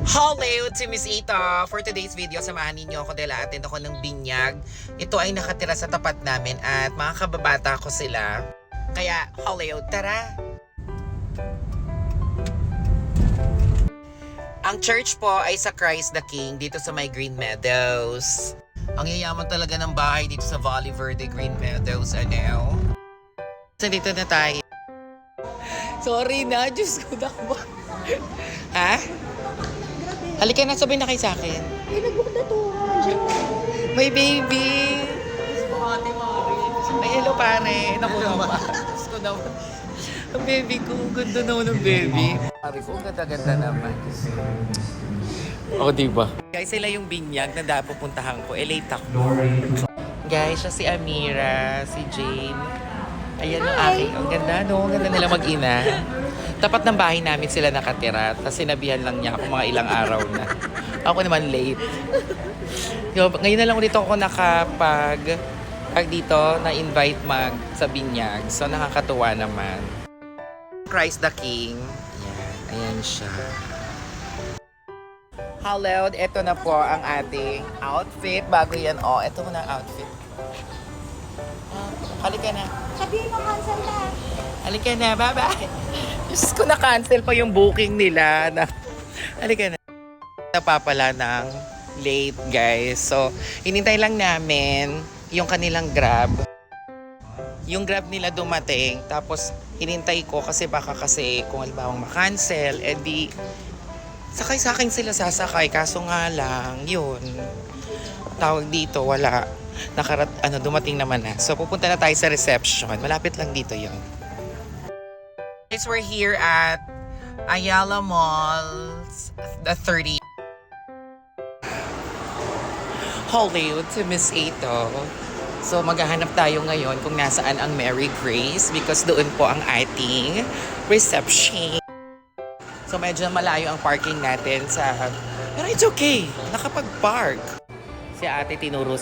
Hello to Miss Ita! For today's video, samahan ninyo ako dahil attend ako ng binyag. Ito ay nakatira sa tapat namin at mga kababata ko sila. Kaya, hello, tara! Ang church po ay sa Christ the King dito sa may Green Meadows. Ang yayaman talaga ng bahay dito sa Valley Verde Green Meadows. Ano? So dito na tayo. Sorry na, Diyos ko naman. Ha? Halika na, sabihin na kayo sa akin. Ay, nag-book na to. May baby! Ay, hello pare. Naku naman. Diyos ko naman. Ang baby ko, ganda naman ng baby. Pare ko, ganda-ganda naman. O, diba? Guys, sila yung binyag na dapat pupuntahan ko. Late ako. Guys, siya si Amira, si Jane. Ayan yung aking. Ang ganda, no? Ang ganda nila mag-ina. Tapat ng bahay namin sila nakatira. Tapos sinabihan lang niya ako mga ilang araw na. Ako naman late. So, ngayon na lang dito ako dito na-invite sa binyag. So, nakakatuwa naman. Christ the King. Ayan. Ayan siya. Hello. Ito na po ang ating outfit. Bago yan. Oh, ito muna ang outfit. Halika na. Sabihin mo, cancel na. Halika na, bye-bye. Diyos ko, na-cancel pa yung booking nila. Halika na. Napapala ng late, guys. So, hinintay lang namin yung kanilang Grab. Yung Grab nila dumating. Tapos, hinintay ko kasi baka kung halibawang ma-cancel, edi sakay sa akin sila sasakay. Kaso nga lang, yun. Tawag dito, wala. Dumating naman na. So, pupunta na tayo sa reception. Malapit lang dito yun. Guys, we're here at Ayala Mall, the 30. Hollywood to Miss Ito. So, maghahanap tayo ngayon kung nasaan ang Mary Grace because doon po ang ating reception. So, medyo malayo ang parking natin pero it's okay. Nakapag-park. Si ate tinuro